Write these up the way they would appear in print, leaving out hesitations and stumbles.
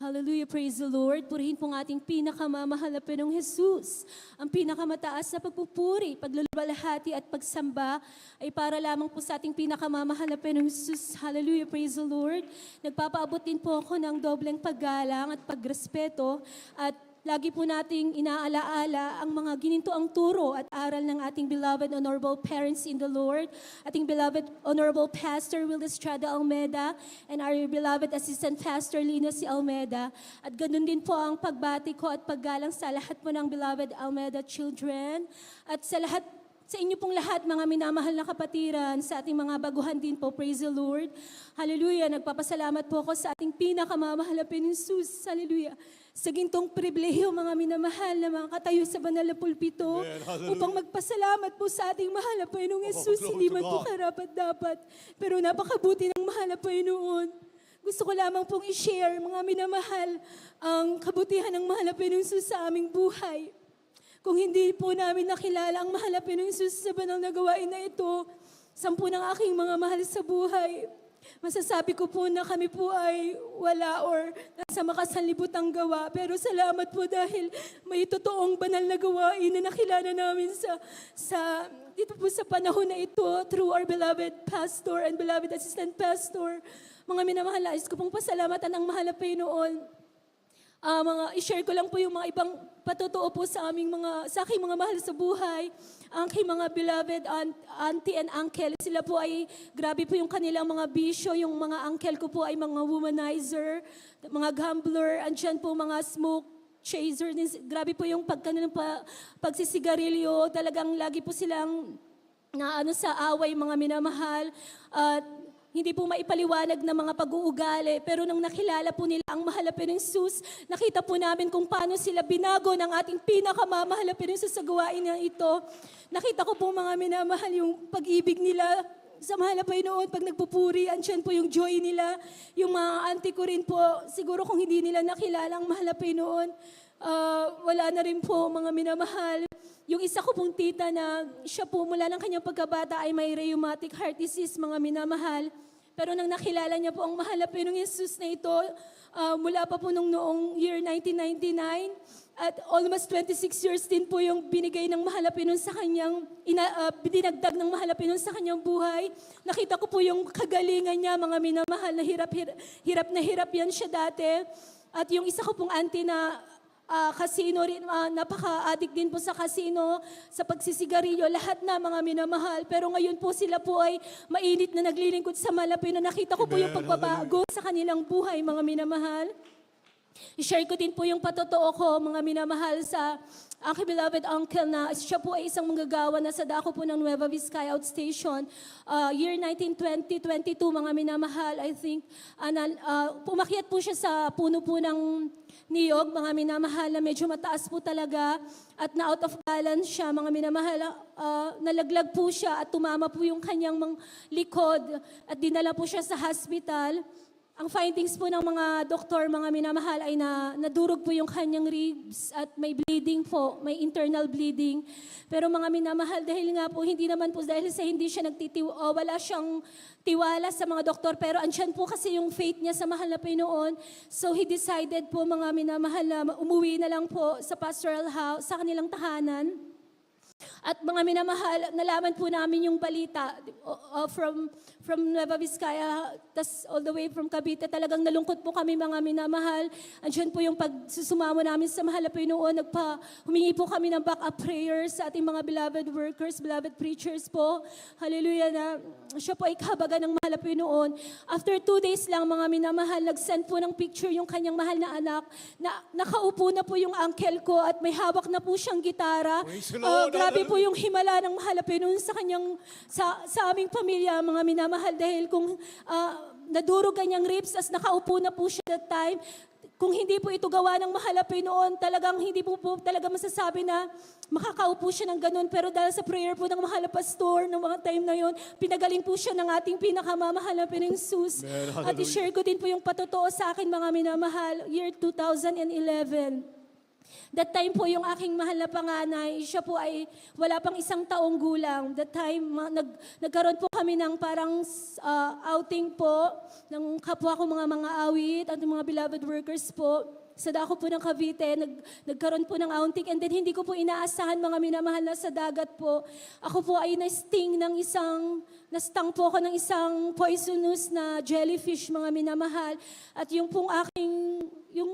Hallelujah, praise the Lord. Purihin po ang ating pinakamamahal na Panginoong Jesus. Ang pinakamataas na pagpupuri, paglubalahati at pagsamba ay para lamang po sa ating pinakamamahal na Panginoong Jesus. Hallelujah, praise the Lord. Nagpapaabot din po ako ng dobleng paggalang at pagrespeto at lagi po nating inaalaala ang mga ginintoang turo at aral ng ating beloved honorable parents in the Lord, ating beloved honorable Pastor Will Estrada Almeda, and our beloved Assistant Pastor Lino C. Almeda. At ganun din po ang pagbati ko at paggalang sa lahat po ng beloved Almeda children at sa inyo pong lahat, mga minamahal na kapatiran, sa ating mga baguhan din po, praise the Lord. Hallelujah, nagpapasalamat po ako sa ating pinakamamahal na Panginoong Jesus. Hallelujah. Sa gintong pribilehiyo, mga minamahal na mga katayo sa banal na pulpito, upang magpasalamat po sa ating mahal na Panginoong Jesus. Hindi man po karapat-dapat, pero napakabuti ng mahal na Panginoon. Gusto ko lamang pong i-share, mga minamahal, ang kabutihan ng mahal na Panginoong Jesus sa aming buhay. Kung hindi po namin nakilala ang mahal na Panginoong Jesus sa banal na gawain na ito, 10 ng aking mga mahal sa buhay, masasabi ko po na kami po ay wala or nasa makasanlibutang gawa. Pero salamat po dahil may totoong banal na gawain na nakilala namin dito po sa panahon na ito through our beloved pastor and beloved assistant pastor. Mga minamahal, nais ko pong pasalamatan ang mahal na Panginoon. I-share ko lang po yung mga ibang patotoo po sa aking mga mahal sa buhay. Ang aking mga beloved auntie and uncle, sila po ay grabe po yung kanilang mga bisyo. Yung mga uncle ko po ay mga womanizer, mga gambler, andyan po mga smoke chaser. Grabe po yung pagsisigarilyo. Talagang lagi po silang sa away, mga minamahal. At hindi po maipaliwanag na mga pag-uugali, pero nang nakilala po nila ang mahal na Panginoong Jesus, nakita po namin kung paano sila binago ng ating pinakamamahal na Panginoong Jesus sa gawain na ito. Nakita ko po mga minamahal yung pag-ibig nila sa mahal na Panginoon pag nagpupuri, andyan po yung joy nila. Yung mga auntie ko rin po, siguro kung hindi nila nakilala ang mahal na Panginoon, wala na rin po mga minamahal. Yung isa ko pong tita na siya po mula ng kanyang pagkabata ay may rheumatic heart disease, mga minamahal. Pero nang nakilala niya po ang mahal na Panginoong Jesus na ito, mula pa po noong year 1999, at almost 26 years din po yung binigay ng mahal na Panginoon sa kanyang, dinagdag ng mahal na Panginoon sa kanyang buhay. Nakita ko po yung kagalingan niya, mga minamahal, na hirap yan siya dati. At yung isa ko pong auntie na casino rin, napaka-addict din po sa casino, sa pagsisigarilyo, lahat na mga minamahal. Pero ngayon po sila po ay mainit na naglilingkod sa malapit na nakita ko po yung pagbabago sa kanilang buhay, mga minamahal. I-share ko din po yung patotoo ko, mga minamahal, sa aking beloved uncle na siya po ay isang manggagawa na sa dako po ng Nueva Vizcaya Outstation. Year 1920-22, mga minamahal, I think, pumakyat po siya sa puno po ng niyog, mga minamahal, na medyo mataas po talaga at na out of balance siya, mga minamahal. Nalaglag po siya at tumama po yung kanyang likod at dinala po siya sa hospital. Ang findings po ng mga doktor, mga minamahal, ay nadurog po yung kanyang ribs at may bleeding po, may internal bleeding. Pero mga minamahal, dahil nga po, hindi naman po dahil sa hindi siya wala siyang tiwala sa mga doktor, pero andyan po kasi yung faith niya sa mahal na Panginoon. So he decided po, mga minamahal, na umuwi na lang po sa pastoral house, sa kanilang tahanan. At mga minamahal, nalaman po namin yung balita from Nueva Vizcaya, tas all the way from Cavite. Talagang nalungkot po kami, mga minamahal. Andiyan po yung pagsusumamo namin sa mahal na Panginoon. Humingi po kami ng backup prayers sa ating mga beloved workers, beloved preachers po. Hallelujah, na siya po ay kahabagan ng mahal na Panginoon. After 2 days lang, mga minamahal, nag-send po ng picture yung kanyang mahal na anak na nakaupo na po yung uncle ko at may hawak na po siyang gitara. Grabe po yung himala ng mahal na Panginoon sa aming pamilya, mga minamahal, dahil kung nadurog kanyang ribs as nakaupo na po siya that time, kung hindi po ito gawa ng mahal na Panginoon, talagang hindi po talaga masasabi na makakaupo siya ng ganun. Pero dahil sa prayer po ng mahal na pastor, ng mga time na yon, pinagaling po siya ng ating pinakamamahal na Panginoong Jesus. At i-share ko din po yung patotoo sa akin, mga minamahal, year 2011. That time po yung aking mahal na panganay, siya po ay wala pang 1 taong gulang. That time, nagkaroon po kami ng parang outing po ng kapwa ko mga awit at mga beloved workers po. Sa dako po ng Cavite, nagkaroon po ng outing and then hindi ko po inaasahan mga minamahal na sa dagat po. Ako po ay nastang po ako ng isang poisonous na jellyfish mga minamahal. At yung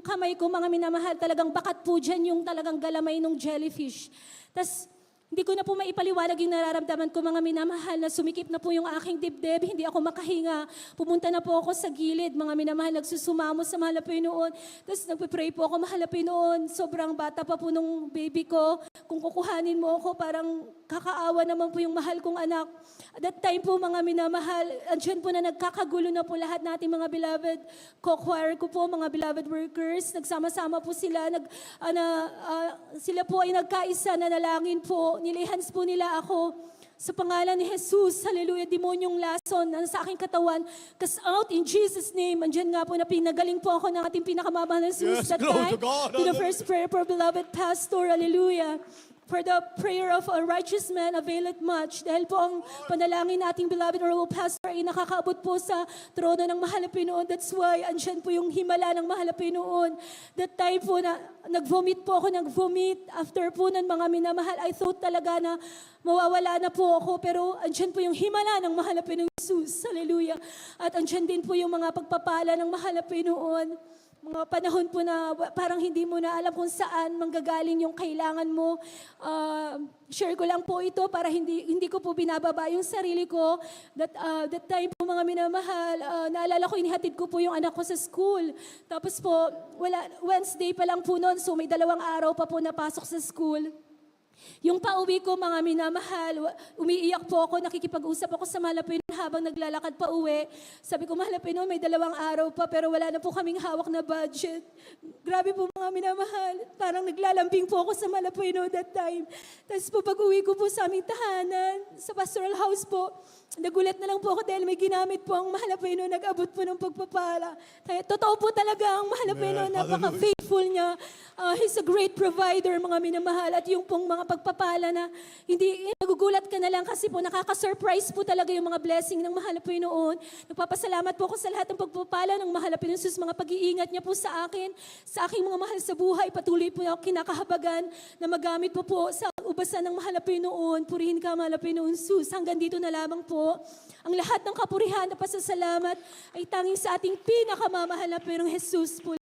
kamay ko mga minamahal, talagang bakat po dyan yung talagang galamay ng jellyfish. Tas hindi ko na po maipaliwanag yung nararamdaman ko mga minamahal na sumikip na po yung aking dibdib, hindi ako makahinga. Pumunta na po ako sa gilid, mga minamahal, nagsusumamo sa mahal na Panginoon. Tapos nagpipray po ako, mahal na Panginoon, sobrang bata pa po nung baby ko. Kung kukuhanin mo ako, parang kakaawa naman po yung mahal kong anak. At that time po mga minamahal, andyan po na nagkakagulo na po lahat natin mga beloved co-choir ko po, mga beloved workers. Nagsama-sama po sila, sila po ay nagkaisa na nalangin po. Nilihans po nila ako sa pangalan ni Jesus. Hallelujah, demonyong lason na sa aking katawan. Cast out in Jesus' name. Andyan nga po na pinagaling po ako ng ating pinakamamahal na Jesus that time. To the first prayer for beloved pastor. Hallelujah. For the prayer of a righteous man availeth much. Dahil po ang panalangin nating beloved Honorable Pastor ay nakakaabot po sa trono ng mahal na Panginoon. That's why andyan po yung himala ng mahal na Panginoon. That time po na nag-vomit po ako, After po ng mga minamahal, I thought talaga na mawawala na po ako. Pero andyan po yung himala ng mahal na Panginoon Jesus. Hallelujah. At andyan din po yung mga pagpapala ng mahal na Panginoon. Mga panahon po na parang hindi mo na alam kung saan manggagaling yung kailangan mo. Share ko lang po ito para hindi ko po binababa yung sarili ko. That time po mga minamahal, naalala ko, inihatid ko po yung anak ko sa school. Tapos po, Wednesday pa lang po noon, so may 2 araw pa po napasok sa school. Yung pauwi ko, mga minamahal, umiiyak po ako, nakikipag-usap ako sa mahal na Panginoon habang naglalakad pa uwi. Sabi ko, mahal na Panginoon, may 2 araw pa pero wala na po kaming hawak na budget. Grabe po mga minamahal, parang naglalambing po ako sa mahal na Panginoon that time. Tapos po pag-uwi ko po sa aming tahanan, sa pastoral house po, nagulat na lang po ako dahil may ginamit po ang mahal na Panginoon, nag-abot po ng pagpapala. Kaya totoo po talaga ang mahal na Panginoon, napaka-faithful niya. He's a great provider, mga minamahal. At yung pong mga pagpapala na hindi, nagugulat ka na lang kasi po nakaka-surprise po talaga yung mga blessing ng mahal na Panginoon. Nagpapasalamat po ako sa lahat ng pagpapala ng mahal na Panginoon, sus, mga pag-iingat niya po sa akin, sa aking mga mahal sa buhay. Patuloy po ako kinakahabagan na magamit po sa ubasan ng mahal na Panginoon. Purihin ka, mahal na Panginoon, sus. Hanggang dito na lamang po. Ang lahat ng kapurihan na pasasalamat ay tanging sa ating pinakamamahal na Panginoong Jesus po.